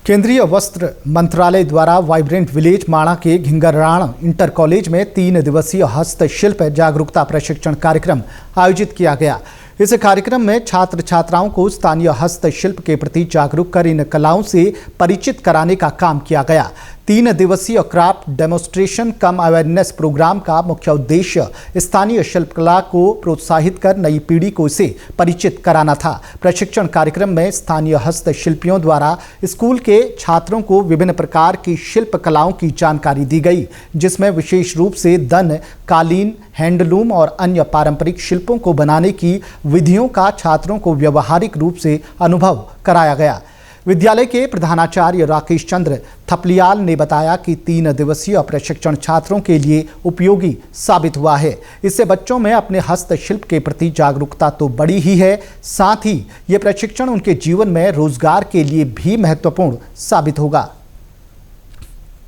केंद्रीय वस्त्र मंत्रालय द्वारा वाइब्रेंट विलेज माणा के घिंगराण इंटर कॉलेज में 3 दिवसीय हस्तशिल्प जागरूकता प्रशिक्षण कार्यक्रम आयोजित किया गया। इस कार्यक्रम में छात्र छात्राओं को स्थानीय हस्तशिल्प के प्रति जागरूक कर इन कलाओं से परिचित कराने का काम किया गया। 3 दिवसीय क्राफ्ट डेमोन्स्ट्रेशन कम अवेयरनेस प्रोग्राम का मुख्य उद्देश्य स्थानीय शिल्पकला को प्रोत्साहित कर नई पीढ़ी को इसे परिचित कराना था। प्रशिक्षण कार्यक्रम में स्थानीय हस्तशिल्पियों द्वारा स्कूल के छात्रों को विभिन्न प्रकार की शिल्प कलाओं की जानकारी दी गई, जिसमें विशेष रूप से दन, कालीन, हैंडलूम और अन्य पारंपरिक शिल्पों को बनाने की विधियों का छात्रों को व्यवहारिक रूप से अनुभव कराया गया। विद्यालय के प्रधानाचार्य राकेश चंद्र थपलियाल ने बताया कि 3 दिवसीय प्रशिक्षण छात्रों के लिए उपयोगी साबित हुआ है। इससे बच्चों में अपने हस्तशिल्प के प्रति जागरूकता तो बढ़ी ही है, साथ ही ये प्रशिक्षण उनके जीवन में रोजगार के लिए भी महत्वपूर्ण साबित होगा।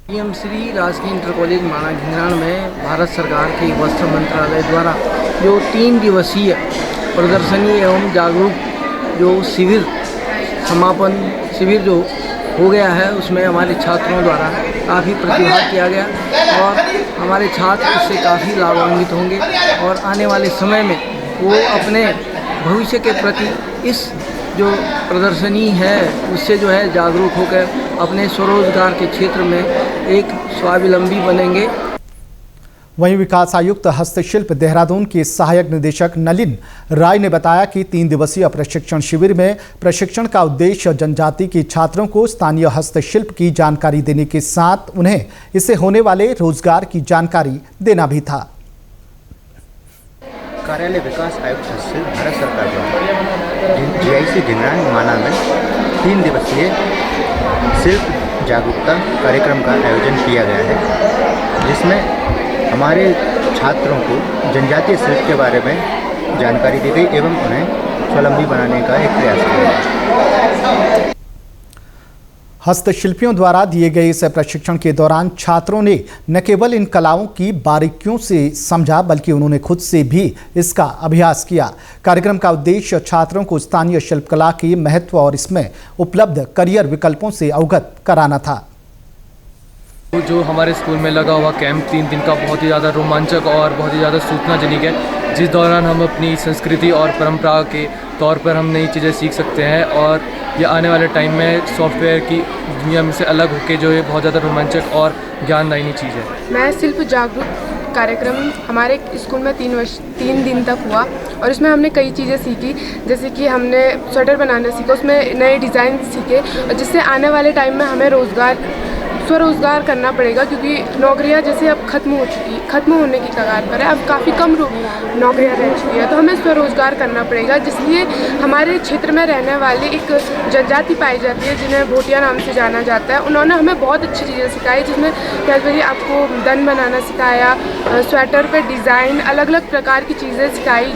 पीएम श्री राजकीय इंटर कॉलेज माणा घिंगराण में भारत सरकार के वस्त्र मंत्रालय द्वारा जो 3 दिवसीय प्रदर्शनी एवं जागरूक जो शिविर समापन शिविर जो हो गया है, उसमें हमारे छात्रों द्वारा काफ़ी प्रतिभाग किया गया और हमारे छात्र इससे काफ़ी लाभान्वित होंगे और आने वाले समय में वो अपने भविष्य के प्रति इस जो प्रदर्शनी है उससे जो है जागरूक होकर अपने स्वरोजगार के क्षेत्र में एक स्वावलंबी बनेंगे। वहीं विकास आयुक्त हस्तशिल्प देहरादून के सहायक निदेशक नलिन राय ने बताया कि 3 दिवसीय प्रशिक्षण शिविर में प्रशिक्षण का उद्देश्य जनजाति के छात्रों को स्थानीय हस्तशिल्प की जानकारी देने के साथ उन्हें इससे होने वाले रोजगार की जानकारी देना भी था। कार्यालय विकास आयुक्त हस्तशिल्प भारत सरकार द्वारा GIC घिंगराण माणा में 3 दिवसीय शिल्प जागरूकता कार्यक्रम का आयोजन किया गया है, जिसमें हमारे छात्रों को जनजातीय शिल्प के बारे में जानकारी दी गई एवं उन्हें स्वावलंबी बनाने का एक प्रयास किया। हस्तशिल्पियों द्वारा दिए गए इस प्रशिक्षण के दौरान छात्रों ने न केवल इन कलाओं की बारीकियों से समझा, बल्कि उन्होंने खुद से भी इसका अभ्यास किया। कार्यक्रम का उद्देश्य छात्रों को स्थानीय शिल्पकला के महत्व और इसमें उपलब्ध करियर विकल्पों से अवगत कराना था। जो हमारे स्कूल में लगा हुआ कैंप 3 दिन का बहुत ही ज़्यादा रोमांचक और बहुत ही ज़्यादा सूचनाजनक है, जिस दौरान हम अपनी संस्कृति और परंपरा के तौर पर हम नई चीज़ें सीख सकते हैं और ये आने वाले टाइम में सॉफ्टवेयर की दुनिया में से अलग होकर जो है बहुत ज़्यादा रोमांचक और ज्ञानदायी चीज़ है। मैं शिल्प जागरूक कार्यक्रम हमारे स्कूल में 3 दिन तक हुआ और इसमें हमने कई चीज़ें सीखी, जैसे कि हमने स्वेटर बनाना सीखा, उसमें नए डिज़ाइन सीखे और जिससे आने वाले टाइम में हमें स्वरोजगार करना पड़ेगा, क्योंकि नौकरियां जैसे अब खत्म होने की कगार पर है। अब काफ़ी कम नौकरियां रह चुकी है, तो हमें स्वरोजगार करना पड़ेगा। जिसलिए हमारे क्षेत्र में रहने वाली एक जनजाति पाई जाती है जिन्हें भोटिया नाम से जाना जाता है, उन्होंने हमें बहुत अच्छी चीज़ें सिखाई, जिसमें कैसे आपको दन बनाना सिखाया, स्वेटर पे डिज़ाइन, अलग अलग प्रकार की चीज़ें सिखाई,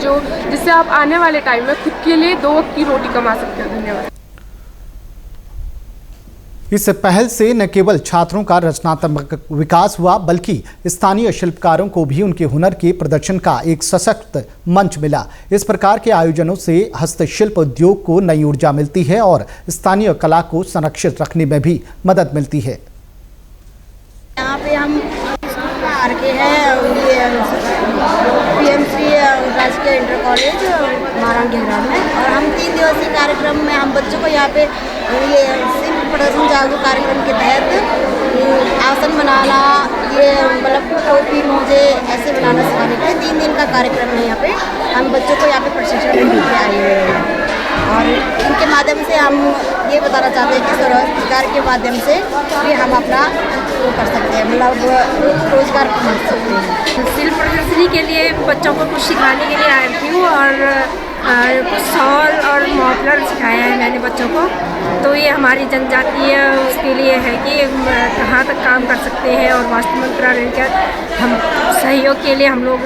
जिससे आप आने वाले टाइम में खुद के लिए 2 वक्त की रोटी कमा सकते हैं। धन्यवाद। इस पहल से न केवल छात्रों का रचनात्मक विकास हुआ, बल्कि स्थानीय शिल्पकारों को भी उनके हुनर के प्रदर्शन का एक सशक्त मंच मिला। इस प्रकार के आयोजनों से हस्तशिल्प उद्योग को नई ऊर्जा मिलती है और स्थानीय कला को संरक्षित रखने में भी मदद मिलती है। यहाँ पे हम आ रखे हैं पीएम श्री राजकीय इंटर कॉलेज माणा घिंगराण में, और हम 3 दिवसीय कार्यक्रम में हम बच्चों को यहाँ पे ये शिल्प प्रदर्शन जागरूक कार्यक्रम के तहत आसन बनाना, ये मतलब टोपी मोजे ऐसे बनाना सिखाने के लिए 3 दिन का कार्यक्रम है। यहाँ पे हम बच्चों को यहाँ पे प्रशिक्षण देने के आए हुए हैं और इनके माध्यम से हम ये बताना चाहते हैं कि स्वरोजगार के माध्यम से भी हम अपना वो कर सकते हैं, मतलब रोजगार कर सकते हैं। शिल्प प्रदर्शनी के लिए बच्चों को कुछ सिखाने के लिए आई थी और कुछ शॉल और मफलर सिखाया है मैंने बच्चों को। तो ये हमारी जनजातीय उसके लिए है कि कहाँ तक काम कर सकते हैं और वस्त्र मंत्रालय का हम सहयोग के लिए हम लोग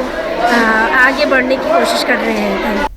आगे बढ़ने की कोशिश कर रहे हैं।